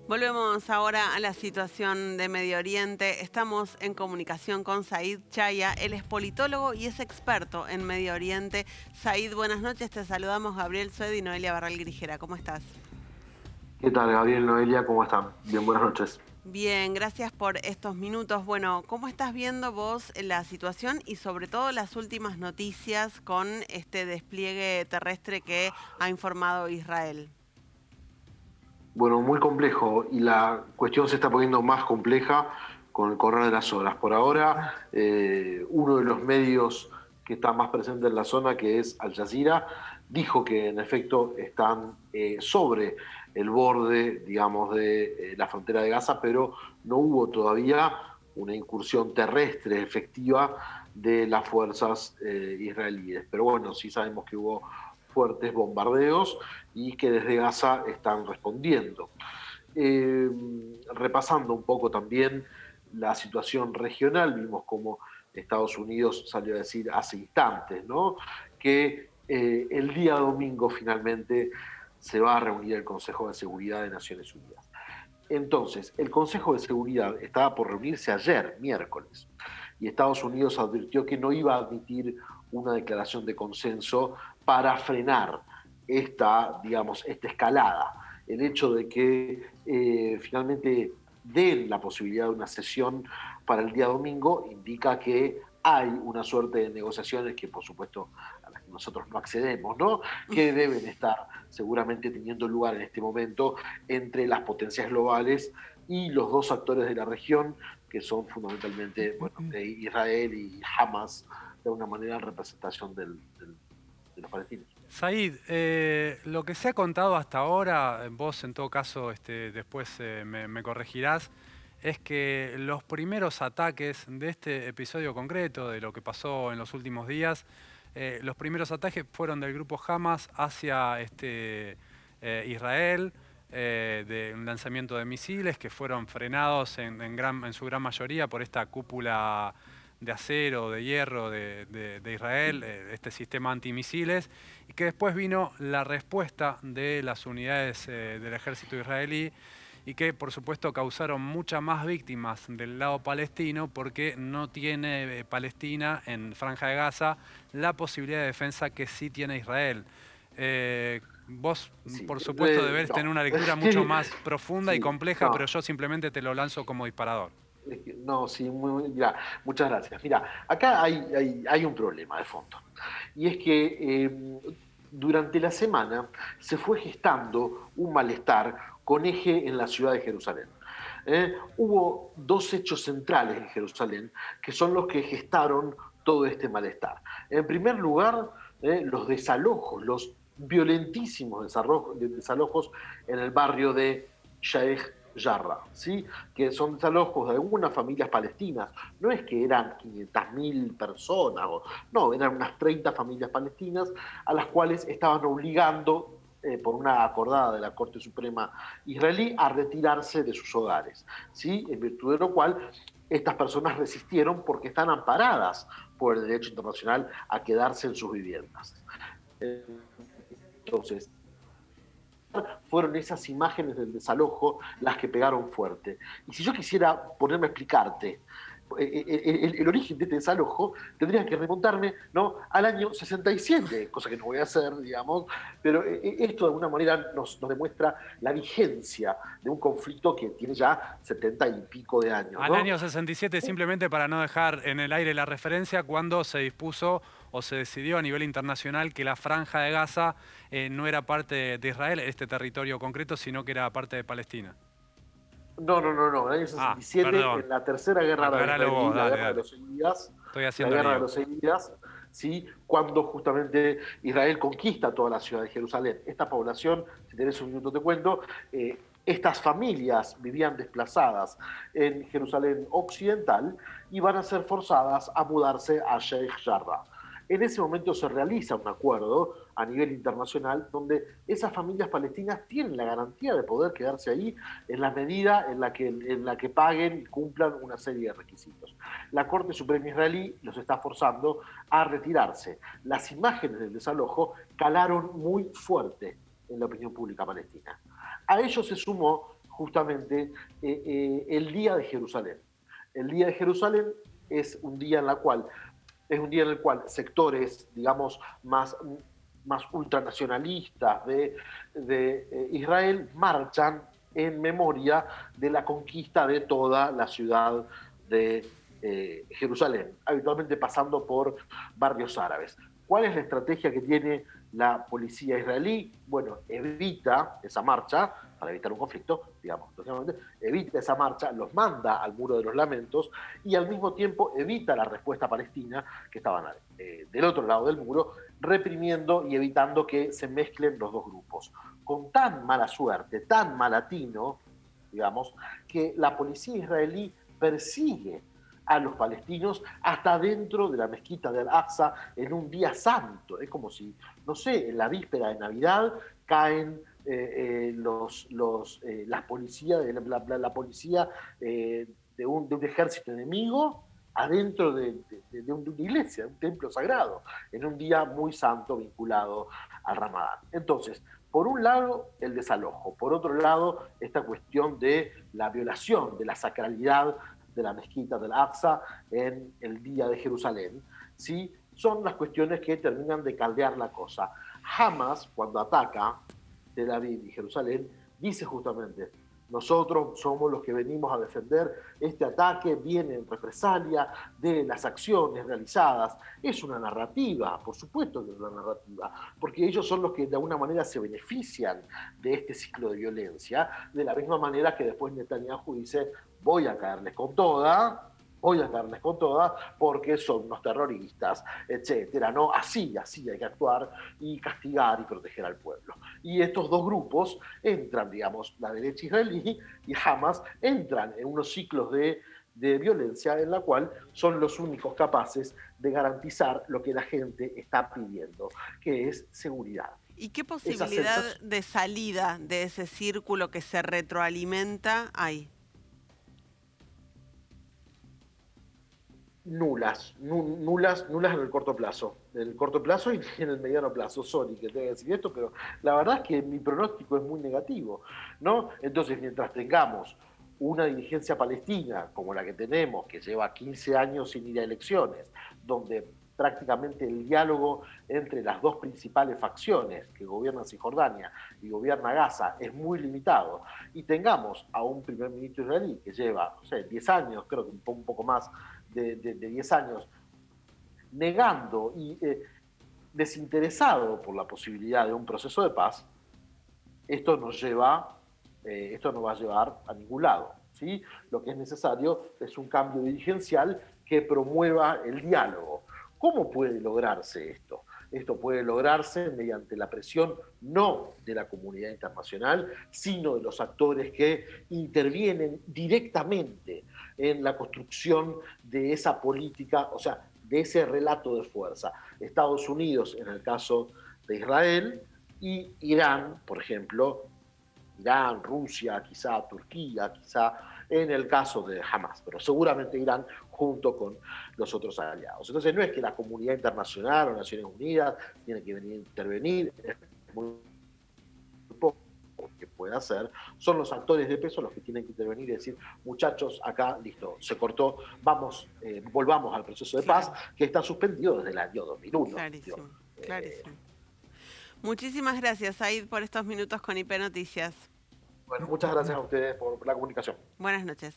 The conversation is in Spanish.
Volvemos ahora a la situación de Medio Oriente. Estamos en comunicación con Said Chaya. Él es politólogo y es experto en Medio Oriente. Said, buenas noches. Te saludamos Gabriel Sued y Noelia Barral Grijera. ¿Cómo estás? ¿Qué tal, Gabriel, Noelia? ¿Cómo están? Bien, buenas noches. Bien, gracias por estos minutos. Bueno, ¿cómo estás viendo vos la situación y sobre todo las últimas noticias con este despliegue terrestre que ha informado Israel? Bueno, muy complejo y la cuestión se está poniendo más compleja con el correr de las horas. Por ahora, uno de los medios que está más presente en la zona, que es Al Jazeera, dijo que en efecto están sobre el borde, digamos, de la frontera de Gaza, pero no hubo todavía una incursión terrestre efectiva de las fuerzas israelíes. Pero bueno, sí sabemos que hubo fuertes bombardeos y que desde Gaza están respondiendo. Eh, Repasando un poco también la situación regional, vimos como Estados Unidos salió a decir hace instantes, ¿no? Que el día domingo finalmente se va a reunir el Consejo de Seguridad de Naciones Unidas. Entonces, el Consejo de Seguridad estaba por reunirse ayer, miércoles, y Estados Unidos advirtió que no iba a admitir una declaración de consenso para frenar esta escalada. El hecho de que finalmente den la posibilidad de una sesión para el día domingo indica que hay una suerte de negociaciones que, por supuesto, a las que nosotros no accedemos, ¿no? Que deben estar seguramente teniendo lugar en este momento entre las potencias globales y los dos actores de la región, que son fundamentalmente, bueno, Israel y Hamas, de alguna manera en representación de los palestinos. Said, lo que se ha contado hasta ahora, vos en todo caso después me corregirás, es que los primeros ataques de este episodio concreto, de lo que pasó en los últimos días, los primeros ataques fueron del grupo Hamas hacia Israel, de un lanzamiento de misiles que fueron frenados en su gran mayoría por esta cúpula de acero, de hierro de Israel, este sistema antimisiles, y que después vino la respuesta de las unidades del ejército israelí y que por supuesto causaron muchas más víctimas del lado palestino porque no tiene Palestina en Franja de Gaza la posibilidad de defensa que sí tiene Israel. Vos, Sí, por supuesto, debés no. tener una lectura mucho más profunda y Sí, compleja, pero no. yo simplemente te lo lanzo como disparador. No, sí, mira, muchas gracias. Mira, acá hay un problema de fondo. Y es que durante la semana se fue gestando un malestar con eje en la ciudad de Jerusalén. Hubo dos hechos centrales en Jerusalén que son los que gestaron todo este malestar. En primer lugar, los desalojos, los violentísimos desalojos en el barrio de Sheikh Jarrah, ¿sí? Que son desalojos de algunas familias palestinas. No es que eran 500.000 personas, no, eran unas 30 familias palestinas a las cuales estaban obligando por una acordada de la Corte Suprema israelí, a retirarse de sus hogares, ¿sí? En virtud de lo cual estas personas resistieron porque están amparadas por el derecho internacional a quedarse en sus viviendas. Entonces, fueron esas imágenes del desalojo las que pegaron fuerte. Y si yo quisiera ponerme a explicarte el origen de este desalojo, tendría que remontarme, ¿no?, al año 67, cosa que no voy a hacer, digamos, pero esto de alguna manera nos demuestra la vigencia de un conflicto que tiene ya 70 y pico de años, Al ¿no? año 67, simplemente para no dejar en el aire la referencia, cuando se dispuso o se decidió a nivel internacional que la Franja de Gaza no era parte de Israel, este territorio concreto, sino que era parte de Palestina. No, en el año Ah, 67, perdón. en la tercera guerra Aclaralo israelí, vos, la dale, guerra de dale. los seis días, Estoy la haciendo guerra de lío. los 6 días, ¿sí? Cuando justamente Israel conquista toda la ciudad de Jerusalén. Esta población, si tenés un minuto te cuento, estas familias vivían desplazadas en Jerusalén occidental y van a ser forzadas a mudarse a Sheikh Jarrah. En ese momento se realiza un acuerdo a nivel internacional donde esas familias palestinas tienen la garantía de poder quedarse ahí en la medida en la que paguen y cumplan una serie de requisitos. La Corte Suprema israelí los está forzando a retirarse. Las imágenes del desalojo calaron muy fuerte en la opinión pública palestina. A ello se sumó justamente el Día de Jerusalén. El Día de Jerusalén es un día en el cual sectores, digamos, más ultranacionalistas de Israel marchan en memoria de la conquista de toda la ciudad de Jerusalén, habitualmente pasando por barrios árabes. ¿Cuál es la estrategia que tiene la policía israelí? Bueno, evita esa marcha, para evitar un conflicto, digamos, evita esa marcha, los manda al Muro de los Lamentos y al mismo tiempo evita la respuesta palestina, que estaban del otro lado del muro, reprimiendo y evitando que se mezclen los dos grupos. Con tan mala suerte, tan malatino, digamos, que la policía israelí persigue a los palestinos hasta dentro de la mezquita del Al-Aqsa en un día santo. Es como si, no sé, en la víspera de Navidad caen la policía de un ejército enemigo adentro de una iglesia, de un templo sagrado, en un día muy santo vinculado al Ramadán. Entonces, por un lado, el desalojo. Por otro lado, esta cuestión de la violación de la sacralidad de la mezquita del Aqsa en el Día de Jerusalén, ¿sí? Son las cuestiones que terminan de caldear la cosa. Hamas, cuando ataca Tel Aviv y Jerusalén, dice justamente: nosotros somos los que venimos a defender este ataque, viene en represalia de las acciones realizadas. Es una narrativa, por supuesto que es una narrativa, porque ellos son los que de alguna manera se benefician de este ciclo de violencia, de la misma manera que después Netanyahu dice: voy a caerles con toda, porque son unos terroristas, etcétera, ¿no? Así hay que actuar y castigar y proteger al pueblo. Y estos dos grupos entran, digamos, la derecha israelí y Hamas, entran en unos ciclos de violencia en la cual son los únicos capaces de garantizar lo que la gente está pidiendo, que es seguridad. ¿Y qué posibilidad de salida de ese círculo que se retroalimenta hay? Nulas en el corto plazo. En el corto plazo y en el mediano plazo. Sorry que tenga que decir esto, pero la verdad es que mi pronóstico es muy negativo, ¿no? Entonces, mientras tengamos una dirigencia palestina como la que tenemos, que lleva 15 años sin ir a elecciones, donde prácticamente el diálogo entre las dos principales facciones que gobiernan Cisjordania y gobierna Gaza es muy limitado, y tengamos a un primer ministro israelí que lleva, no sé, 10 años, creo que un poco más de 10 años, negando y desinteresado por la posibilidad de un proceso de paz, esto no va a llevar a ningún lado, ¿sí? Lo que es necesario es un cambio dirigencial que promueva el diálogo. ¿Cómo puede lograrse esto? Esto puede lograrse mediante la presión no de la comunidad internacional, sino de los actores que intervienen directamente en la construcción de esa política, o sea, de ese relato de fuerza. Estados Unidos, en el caso de Israel, y Irán, por ejemplo, Irán, Rusia, quizá Turquía, quizá en el caso de Hamas, pero seguramente Irán junto con los otros aliados. Entonces no es que la comunidad internacional o Naciones Unidas tiene que venir a intervenir, es muy poco que puede hacer, son los actores de peso los que tienen que intervenir y decir: muchachos, acá, listo, se cortó, vamos, volvamos al proceso de paz, que está suspendido desde el año 2001. Clarísimo, clarísimo. Muchísimas gracias, Said, por estos minutos con IP Noticias. Bueno, muchas gracias a ustedes por la comunicación. Buenas noches.